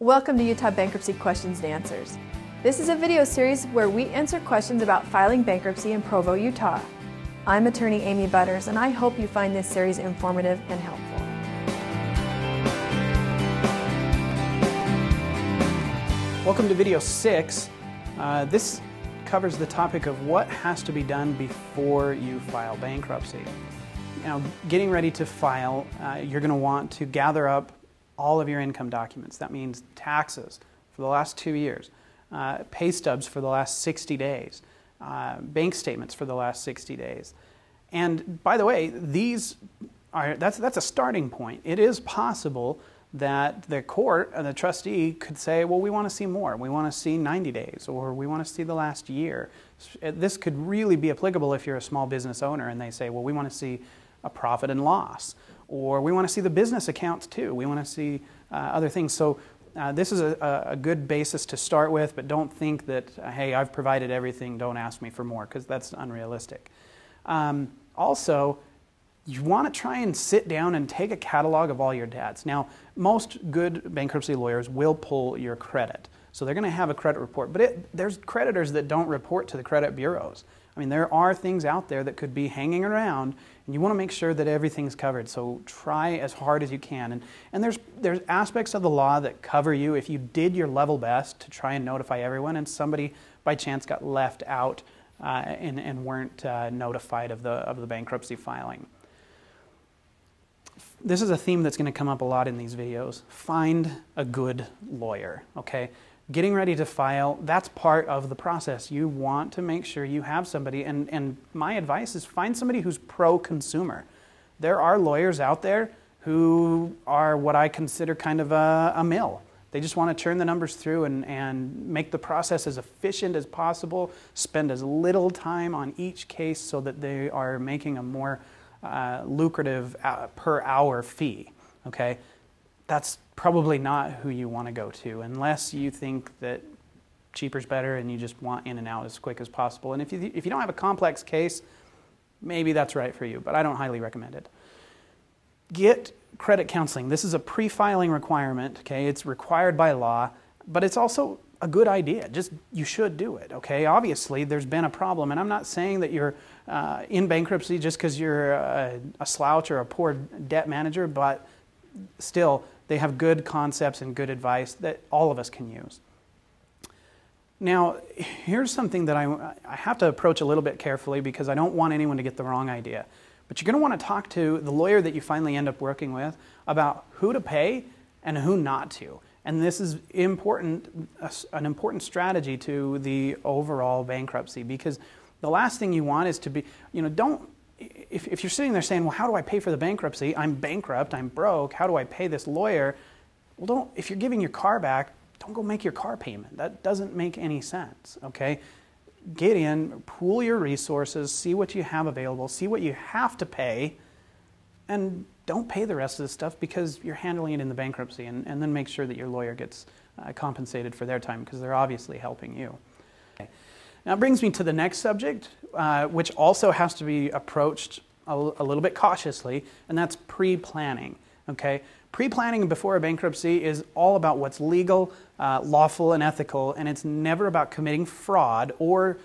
Welcome to Utah Bankruptcy Questions and Answers. This is a video series where we answer questions about filing bankruptcy in Provo, Utah. I'm attorney Amy Butters, and I hope you find this series informative and helpful. Welcome to video 6. This covers the topic of what has to be done before you file bankruptcy. Now, getting ready to file, you're going to want to gather up all of your income documents. That means taxes for the last 2 years, pay stubs for the last 60 days, bank statements for the last 60 days. And by the way, that's a starting point. It is possible that the court and the trustee could say, well, we want to see more. We want to see 90 days, or we want to see the last year. This could really be applicable if you're a small business owner and they say, well, we want to see a profit and loss, or we want to see the business accounts too. We want to see other things. So this is a good basis to start with, but don't think that, hey, I've provided everything, don't ask me for more, because that's unrealistic. Also, you want to try and sit down and take a catalog of all your debts. Now, most good bankruptcy lawyers will pull your credit. So they're going to have a credit report, but there's creditors that don't report to the credit bureaus. I mean, there are things out there that could be hanging around, and you want to make sure that everything's covered. So try as hard as you can. And there's aspects of the law that cover you if you did your level best to try and notify everyone, and somebody by chance got left out and weren't notified of the bankruptcy filing. This is a theme that's going to come up a lot in these videos. Find a good lawyer, okay? Getting ready to file, that's part of the process. You want to make sure you have somebody, and my advice is find somebody who's pro-consumer. There are lawyers out there who are what I consider kind of a mill. They just want to turn the numbers through and make the process as efficient as possible, spend as little time on each case so that they are making a more lucrative per hour fee, okay? That's probably not who you want to go to unless you think that cheaper's better and you just want in and out as quick as possible. And if you don't have a complex case, maybe that's right for you, but I don't highly recommend it. Get credit counseling. This is a pre-filing requirement, okay? It's required by law, but it's also a good idea. You should do it, okay? Obviously, there's been a problem, and I'm not saying that you're in bankruptcy just because you're a slouch or a poor debt manager, but still, they have good concepts and good advice that all of us can use. Now, here's something that I have to approach a little bit carefully because I don't want anyone to get the wrong idea. But you're going to want to talk to the lawyer that you finally end up working with about who to pay and who not to. And this is important, an important strategy to the overall bankruptcy, because the last thing you want is to be, if you're sitting there saying, well, how do I pay for the bankruptcy? I'm bankrupt, I'm broke, how do I pay this lawyer? Well, if you're giving your car back, don't go make your car payment. That doesn't make any sense, okay? Get in, pool your resources, see what you have available, see what you have to pay, and don't pay the rest of the stuff because you're handling it in the bankruptcy, and then make sure that your lawyer gets compensated for their time because they're obviously helping you. Okay. Now it brings me to the next subject, which also has to be approached a little bit cautiously, and that's pre-planning. Okay? Pre-planning before a bankruptcy is all about what's legal, lawful, and ethical, and it's never about committing fraud or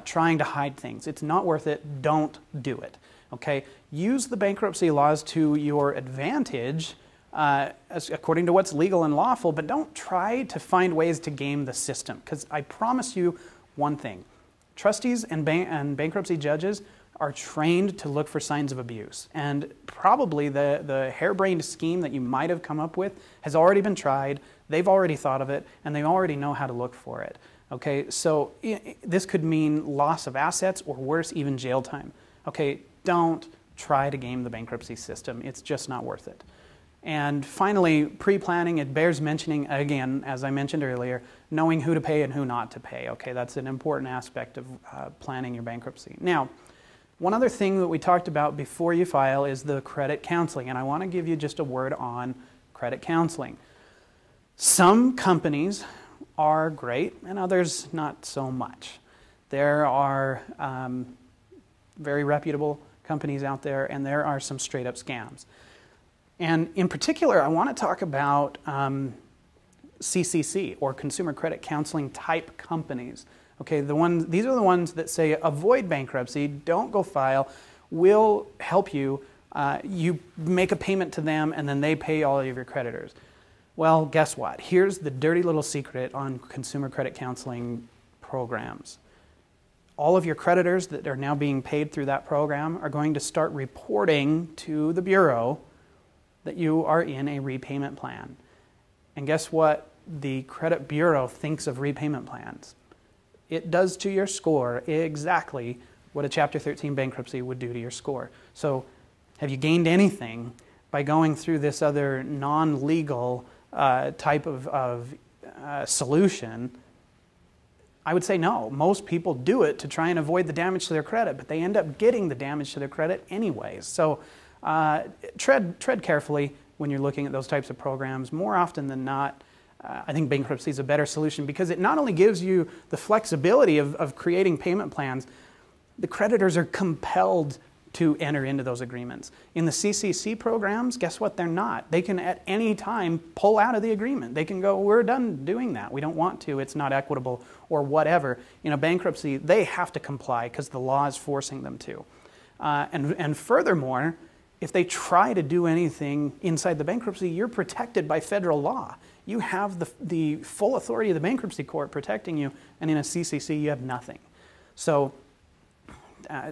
trying to hide things. It's not worth it. Don't do it. Okay? Use the bankruptcy laws to your advantage according to what's legal and lawful, but don't try to find ways to game the system, because I promise you one thing. Trustees and bankruptcy judges are trained to look for signs of abuse. And probably the harebrained scheme that you might have come up with has already been tried, they've already thought of it, and they already know how to look for it. Okay, so this could mean loss of assets or worse, even jail time. Okay, don't try to game the bankruptcy system. It's just not worth it. And finally, pre-planning, it bears mentioning, again, as I mentioned earlier, knowing who to pay and who not to pay. Okay, that's an important aspect of planning your bankruptcy. Now, one other thing that we talked about before you file is the credit counseling, and I want to give you just a word on credit counseling. Some companies are great, and others not so much. There are very reputable companies out there, and there are some straight-up scams. And in particular, I want to talk about CCC or consumer credit counseling type companies. Okay, these are the ones that say avoid bankruptcy, don't go file, we'll help you. You make a payment to them and then they pay all of your creditors. Well, guess what? Here's the dirty little secret on consumer credit counseling programs. All of your creditors that are now being paid through that program are going to start reporting to the Bureau that you are in a repayment plan. And guess what the credit bureau thinks of repayment plans? It does to your score exactly what a Chapter 13 bankruptcy would do to your score. So have you gained anything by going through this other non-legal type of solution? I would say no. Most people do it to try and avoid the damage to their credit, but they end up getting the damage to their credit anyways. So tread carefully when you're looking at those types of programs. More often than not, I think bankruptcy is a better solution because it not only gives you the flexibility of creating payment plans, the creditors are compelled to enter into those agreements. In the CCC programs, guess what? They're not. They can at any time pull out of the agreement. They can go, we're done doing that. We don't want to. It's not equitable or whatever. In a bankruptcy, they have to comply because the law is forcing them to. And furthermore, if they try to do anything inside the bankruptcy, you're protected by federal law. You have the full authority of the bankruptcy court protecting you, and in a CCC, you have nothing. So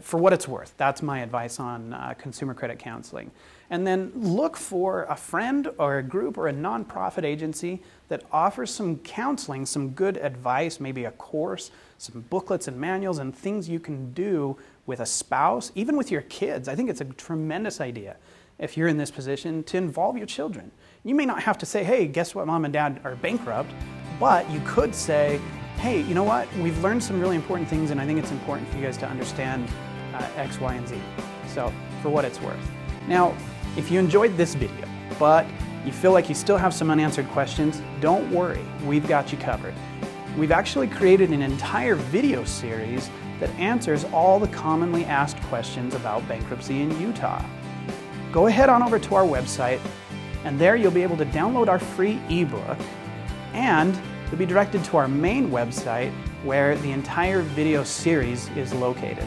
for what it's worth, that's my advice on consumer credit counseling. And then look for a friend or a group or a nonprofit agency that offers some counseling, some good advice, maybe a course, some booklets and manuals and things you can do with a spouse, even with your kids. I think it's a tremendous idea, if you're in this position, to involve your children. You may not have to say, hey, guess what, mom and dad are bankrupt, but you could say, hey, you know what? We've learned some really important things, and I think it's important for you guys to understand X, Y, and Z. So, for what it's worth. Now, if you enjoyed this video, but you feel like you still have some unanswered questions, don't worry. We've got you covered. We've actually created an entire video series that answers all the commonly asked questions about bankruptcy in Utah. Go ahead on over to our website, and there you'll be able to download our free ebook, and you'll be directed to our main website where the entire video series is located.